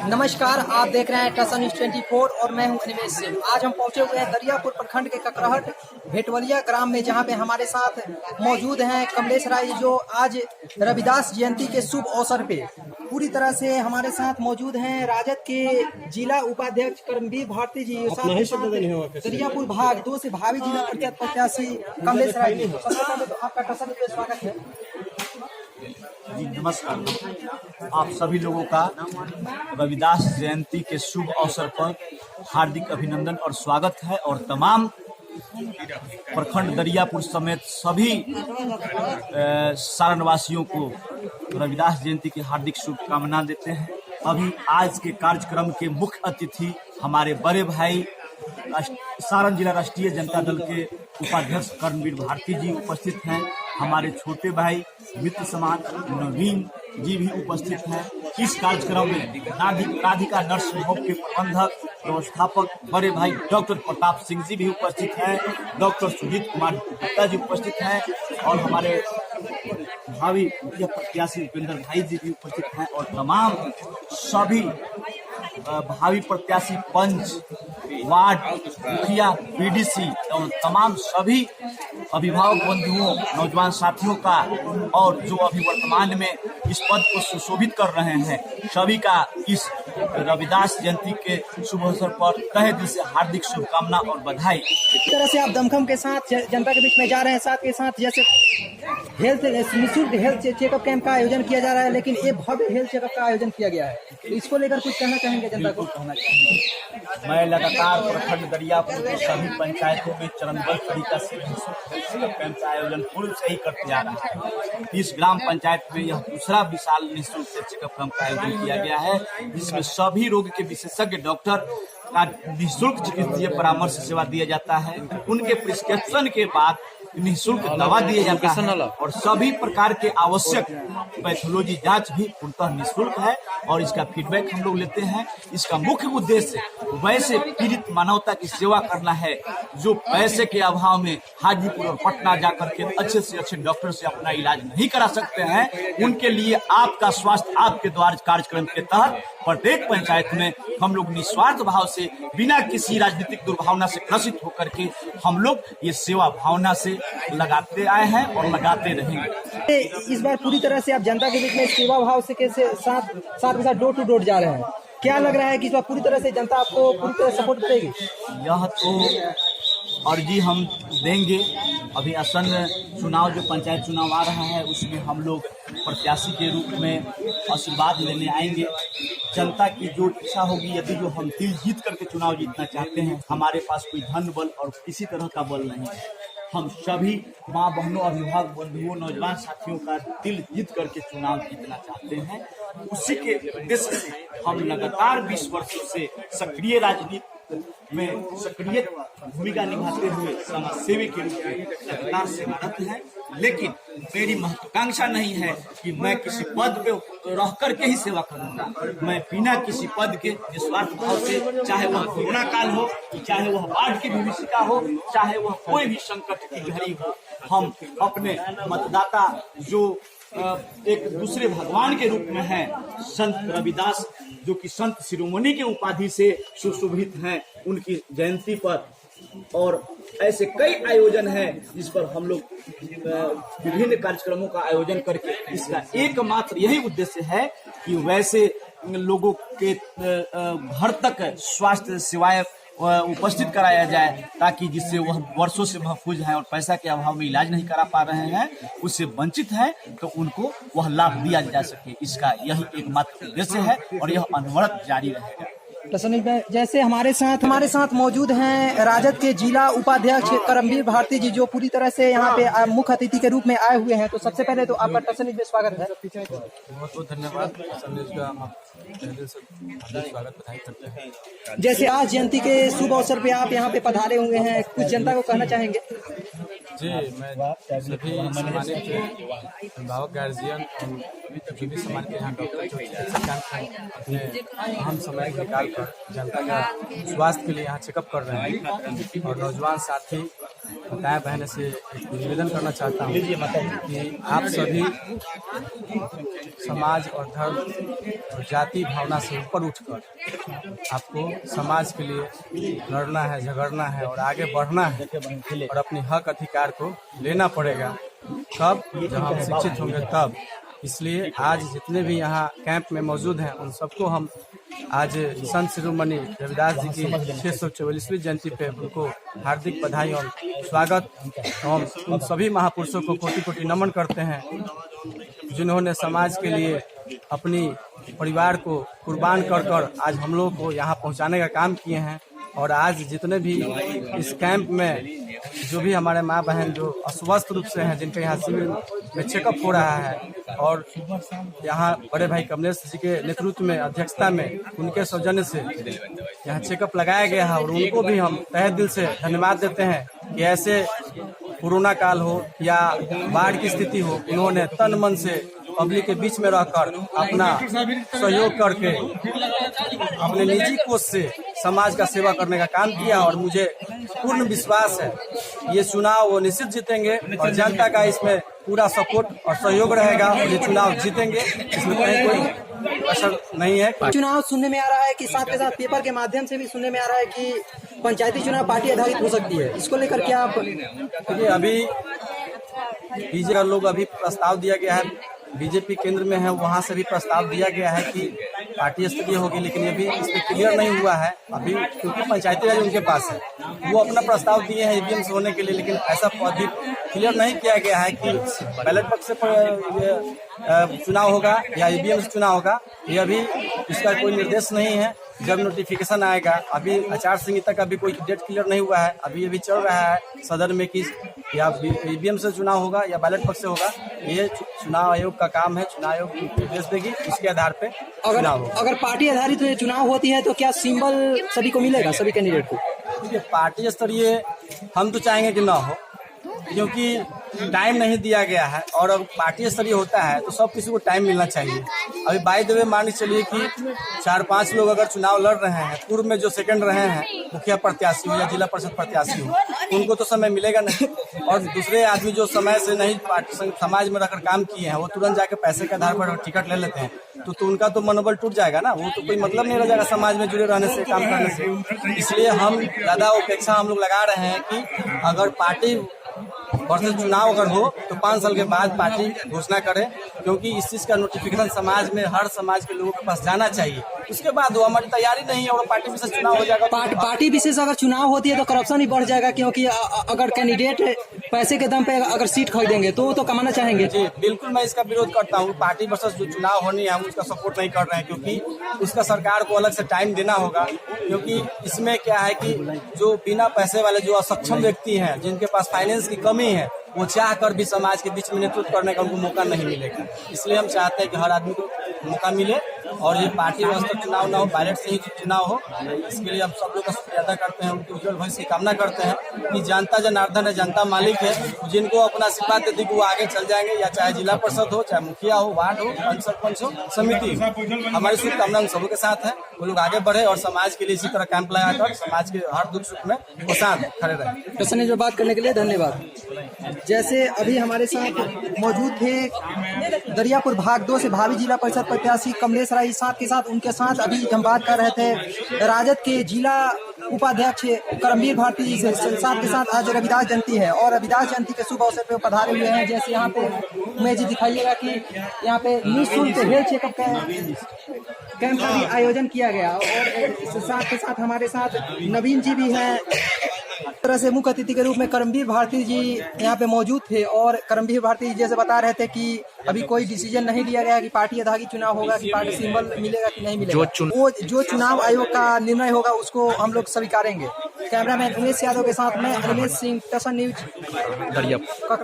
नमस्कार, आप देख रहे हैं टसन न्यूज 24 और मैं हूं अनिमेश सिंह। आज हम पहुंचे हुए हैं दरियापुर प्रखंड के ककरहट भेटवलिया ग्राम में, जहां पे हमारे साथ मौजूद हैं कमलेश राय, जो आज रविदास जयंती के शुभ अवसर पे पूरी तरह से हमारे साथ मौजूद हैं। राजद के जिला उपाध्यक्ष कर्मवीर भारती जी, दरियापुर भाग 2 से भावी जिला प्रत्याशी कमलेश राय जी। सबसे पहले तो आपका टसन न्यूज में स्वागत है जी। नमस्कार, आप सभी लोगों का रविदास जयंती के शुभ अवसर पर हार्दिक अभिनंदन और स्वागत है। और तमाम प्रखंड दरियापुर समेत सभी सारणवासियों को रविदास जयंती की हार्दिक शुभकामना देते हैं। अभी आज के कार्यक्रम के मुख्य अतिथि हमारे बड़े भाई सारण जिला राष्ट्रीय जनता दल के उपाध्यक्ष कर्मवीर भारती जी उपस्थित हैं। हमारे छोटे भाई मित्र समान नवीन जी भी उपस्थित हैं। इस कार्यक्रम में राधिका नर्सिंग होम के प्रबंधक व्यवस्थापक बड़े भाई डॉक्टर प्रताप सिंह जी भी उपस्थित हैं, डॉक्टर सुजीत कुमार गुप्ता जी उपस्थित हैं और हमारे भावी प्रत्याशी उपेंद्र भाई जी भी उपस्थित हैं और तमाम सभी भावी प्रत्याशी पंच, वार्ड मुखिया, पीडीसी और तमाम सभी अभिभावक बंधुओं, नौजवान साथियों का और जो अभी वर्तमान में इस पद को सुशोभित कर रहे हैं, सभी का इस रविदास जयंती के शुभ अवसर पर तहे दिल से हार्दिक शुभकामना और बधाई। इस तरह से आप दमखम के साथ जनता के बीच में जा रहे हैं, साथ के साथ जैसे निःशुल्क हेल्थ चेकअप कैंप का आयोजन किया जा रहा है, लेकिन ये भव्य हेल्थ चेकअप का आयोजन किया गया है, तो इसको लेकर कुछ कहना चाहेंगे जनता को? कहना चाहेंगे, मैं लगातार प्रखंड दरियापुर के सभी पंचायतों में चरणबद्ध तरीका से निःशुल्क कैंप का आयोजन पूर्व से ही करते आ रहा है। इस ग्राम पंचायत में यह दूसरा विशाल निःशुल्क चेकअप कैंप का आयोजन किया गया है, जिसमें सभी रोग के विशेषज्ञ डॉक्टर का निःशुल्क चिकित्सीय परामर्श सेवा दिया जाता है। उनके प्रिस्क्रिप्शन के बाद निःशुल्क दवा दिया जाता है और सभी प्रकार के आवश्यक पैथोलॉजी जांच भी पूर्णतः निःशुल्क है और इसका फीडबैक हम लोग लेते हैं। इसका मुख्य उद्देश्य वैसे पीड़ित मानवता की सेवा करना है जो पैसे के अभाव में हाजीपुर और पटना जाकर के अच्छे से अच्छे डॉक्टर से अपना इलाज नहीं करा सकते हैं। उनके लिए आपका स्वास्थ्य आपके द्वार कार्यक्रम के तहत प्रत्येक पंचायत में हम लोग निस्वार्थ भाव से, बिना किसी राजनीतिक दुर्भावना से ग्रसित होकर के हम लोग ये सेवा भावना से लगाते आए हैं और लगाते रहेंगे। इस बार पूरी तरह से आप जनता के बीच में सेवा भाव से कैसे साथ के साथ डोर टू डोर जा रहे हैं, क्या लग रहा है कि इस बार पूरी तरह से जनता आपको पूरी तरह सपोर्ट करेगी? यह तो अर्जी हम देंगे। अभी आसन्न चुनाव जो पंचायत चुनाव आ रहा है, उसमें हम लोग प्रत्याशी के रूप में आशीर्वाद लेने आएंगे। जनता की जो इच्छा होगी, यदि जो हम दिल जीत करके चुनाव जीतना चाहते हैं, हमारे पास कोई धन बल और किसी तरह का बल नहीं है। हम सभी माँ बहनों, अभिभावक बंधुओं, नौजवान साथियों का दिल जीत करके चुनाव जीतना चाहते हैं। उसी के उद्देश्य से हम लगातार 20 वर्षों से सक्रिय राजनीति में सक्रिय भूमिका निभाते हुए समाजसेवी के रूप में लगातार सेवारत हैं। लेकिन मेरी महत्वाकांक्षा नहीं है कि मैं किसी पद पे रह करके ही सेवा करूंगा। मैं बिना किसी पद के निस्वार्थ भाव से, चाहे वह कोरोना काल हो, चाहे वह बाढ़ की विभीषिका हो, चाहे वह कोई भी संकट की घड़ी हो, हम अपने मतदाता जो एक दूसरे भगवान के रूप में है, संत रविदास जो कि संत शिरोमणि के उपाधि से सुशोभित हैं, उनकी जयंती पर और ऐसे कई आयोजन हैं जिस पर हम लोग विभिन्न कार्यक्रमों का आयोजन करके, इसका एकमात्र यही उद्देश्य है कि वैसे लोगों के घर तक स्वास्थ्य सेवाएं उपस्थित कराया जाए, ताकि जिससे वह वर्षों से महफूज हैं और पैसा के अभाव में इलाज नहीं करा पा रहे हैं, उससे वंचित हैं, तो उनको वह लाभ दिया जा सके। इसका यही एकमात्र उद्देश्य है और यह अनवरत जारी रहेगा। जैसे हमारे साथ मौजूद हैं राजद के जिला उपाध्यक्ष कर्मवीर भारती जी, जो पूरी तरह से यहाँ पे मुख्य अतिथि के रूप में आए हुए हैं। तो सबसे पहले तो आपका टसन न्यूज में स्वागत है। बहुत बहुत धन्यवाद। टसन न्यूज का हम पहले से स्वागत बधाई करते हैं। जैसे आज जयंती के शुभ अवसर पे आप यहाँ पे पधारे हुए हैं, कुछ जनता को कहना चाहेंगे? जी, मैं सभी सम्मानित अभिभावक, गार्जियन और जो भी सम्मान के यहाँ डॉक्टर अपने अहम समय निकाल कर जनता का स्वास्थ्य के लिए यहाँ चेकअप कर रहे हैं और नौजवान साथी दाएं बहन से एक निवेदन करना चाहता हूँ कि आप सभी समाज और धर्म और जाति भावना से ऊपर उठकर आपको समाज के लिए लड़ना है, झगड़ना है और आगे बढ़ना है और अपनी हक अधिकार को लेना पड़ेगा। कब? जब हम शिक्षित होंगे तब। इसलिए आज जितने भी यहाँ कैंप में मौजूद हैं उन सबको हम आज संत शिरोमणि रविदास जी की 644वीं जयंती पे उनको हार्दिक बधाई और स्वागत एवं उन सभी महापुरुषों को कोटि कोटि नमन करते हैं जिन्होंने समाज के लिए अपनी परिवार को कुर्बान कर आज हम लोगों को यहाँ पहुँचाने का काम किए हैं। और आज जितने भी इस कैंप में जो भी हमारे माँ बहन जो अस्वस्थ रूप से हैं, जिनके यहाँ शिविर में चेकअप हो रहा है और यहाँ बड़े भाई कमलेश जी के नेतृत्व में, अध्यक्षता में, उनके सौजन्य से यहाँ चेकअप लगाया गया है और उनको भी हम तहे दिल से धन्यवाद देते हैं कि ऐसे कोरोना काल हो या बाढ़ की स्थिति हो, उन्होंने तन मन से पब्लिक के बीच में रहकर अपना सहयोग करके अपने निजी कोष से समाज का सेवा करने का काम किया और मुझे पूर्ण विश्वास है ये चुनाव वो निश्चित जीतेंगे और जनता का इसमें पूरा सपोर्ट और सहयोग रहेगा और ये चुनाव जीतेंगे, इसमें कहीं कोई असर नहीं है। चुनाव सुनने में आ रहा है कि साथ के साथ पेपर के माध्यम से भी सुनने में आ रहा है कि पंचायती चुनाव पार्टी आधारित हो सकती है, इसको लेकर क्या आप? अभी बीजेपी का लोग अभी प्रस्ताव दिया गया है, बीजेपी केंद्र में है, वहाँ से भी प्रस्ताव दिया गया है कि पार्टी स्तरीय होगी, लेकिन ये भी इस पर क्लियर नहीं हुआ है अभी, क्योंकि पंचायती राज उनके पास है। वो अपना प्रस्ताव दिए हैं ईवीएम से होने के लिए, लेकिन ऐसा अभी क्लियर नहीं किया गया है कि बैलेट बॉक्स से चुनाव होगा या ईवीएम से चुनाव होगा। ये अभी इसका कोई निर्देश नहीं है। जब नोटिफिकेशन आएगा, अभी आचार संहिता का भी कोई डेट क्लियर नहीं हुआ है, अभी चल रहा है सदन में कि या ईवीएम से चुनाव होगा या बैलेट बॉक्स से होगा। ये चुनाव आयोग का काम है, चुनाव आयोग निर्देश देगी, उसके आधार पे चुनाव होगा। अगर पार्टी आधारित चुनाव होती है तो क्या सिंबल सभी को मिलेगा, सभी कैंडिडेट को? देखिए, पार्टी स्तरीय हम तो चाहेंगे कि ना हो, क्योंकि टाइम नहीं दिया गया है और अब पार्टी स्तरीय होता है तो सब किसी को टाइम मिलना चाहिए। अभी बाय द वे मान के चलिए कि 4-5 लोग अगर चुनाव लड़ रहे हैं, पूर्व में जो सेकंड रहे हैं, मुखिया प्रत्याशी हो या जिला परिषद प्रत्याशी हो, उनको तो समय मिलेगा नहीं। और दूसरे आदमी जो समय से नहीं पार्टी समाज में रहकर काम किए हैं, वो तुरंत जाके पैसे के आधार पर टिकट ले लेते हैं, तो उनका तो मनोबल टूट जाएगा ना, वो तो कोई मतलब नहीं रह जाएगा समाज में जुड़े रहने से, काम करने से। इसलिए हम ज्यादा अपेक्षा हम लोग लगा रहे हैं कि अगर पार्टी वर्षेस चुनाव अगर हो तो 5 साल के बाद पार्टी घोषणा करे, क्योंकि इस चीज का नोटिफिकेशन समाज में हर समाज के लोगों के पास जाना चाहिए। उसके बाद वो हमारी तैयारी नहीं है और पार्टी विशेष चुनाव हो जाएगा। पार्टी विशेष अगर चुनाव होती है तो करप्शन ही बढ़ जाएगा, क्योंकि अगर कैंडिडेट पैसे के दम पे अगर सीट खरीदेंगे तो कमाना चाहेंगे। जी बिल्कुल, मैं इसका विरोध करता हूँ। पार्टी वर्सेस जो चुनाव होनी है हम उसका सपोर्ट नहीं कर रहे हैं, क्योंकि उसका सरकार को अलग से टाइम देना होगा। क्योंकि इसमें क्या है कि जो बिना पैसे वाले जो असक्षम व्यक्ति हैं, जिनके पास फाइनेंस की कमी है, वो चाह कर भी समाज के बीच में नेतृत्व करने का उनको मौका नहीं मिलेगा। इसलिए हम चाहते हैं कि हर आदमी को मौका मिले और ये पार्टी व्यवस्था चुनाव ना हो, बैलेट से ही चुनाव हो। इसके लिए हम सब लोग का शुक्रिया अदा करते हैं, उनके उज्जवल भविष्य की कामना करते हैं कि जनता जनार्दन है, जनता मालिक है, जिनको अपना आशीर्वाद दे दी वो आगे चल जाएंगे, या चाहे जिला परिषद हो, चाहे मुखिया हो, वार्ड हो, पंच सरपंच हो, समिति हो। हमारी शुभकामना उन सबों के साथ है, वो लोग आगे बढ़े और समाज के लिए इसी तरह कैंप लगाकर समाज के हर दुख सुख में वो साथ खड़े रहे। प्रसन्न जो बात करने के लिए धन्यवाद। जैसे अभी हमारे साथ मौजूद थे दरियापुर भाग 2 से भावी जिला परिषद प्रत्याशी कमलेश राय, साथ के साथ उनके साथ अभी हम बात कर रहे थे राजद के जिला उपाध्यक्ष करमवीर भारती जी से। साथ के साथ आज रविदास जयंती है और रविदास जयंती के शुभ अवसर पे पधारे हुए हैं। जैसे यहाँ पे मैं जी दिखाइएगा कि यहाँ पे निःशुल्क हेल्थ चेकअप कैंप का भी आयोजन किया गया और साथ के साथ हमारे साथ नवीन जी भी हैं। तरह से मुख्य अतिथि के रूप में करमवीर भारती जी यहाँ पे मौजूद थे और करमवीर भारती जी जैसे बता रहे थे कि अभी कोई डिसीजन नहीं लिया गया कि पार्टी आधारित चुनाव होगा, कि पार्टी सिंबल मिलेगा कि नहीं मिलेगा। वो जो चुनाव आयोग का निर्णय होगा उसको हम लोग स्वीकारेंगे। कैमरामैन उमेश यादव के साथ मैं अनिमेश सिंह, टसन न्यूज।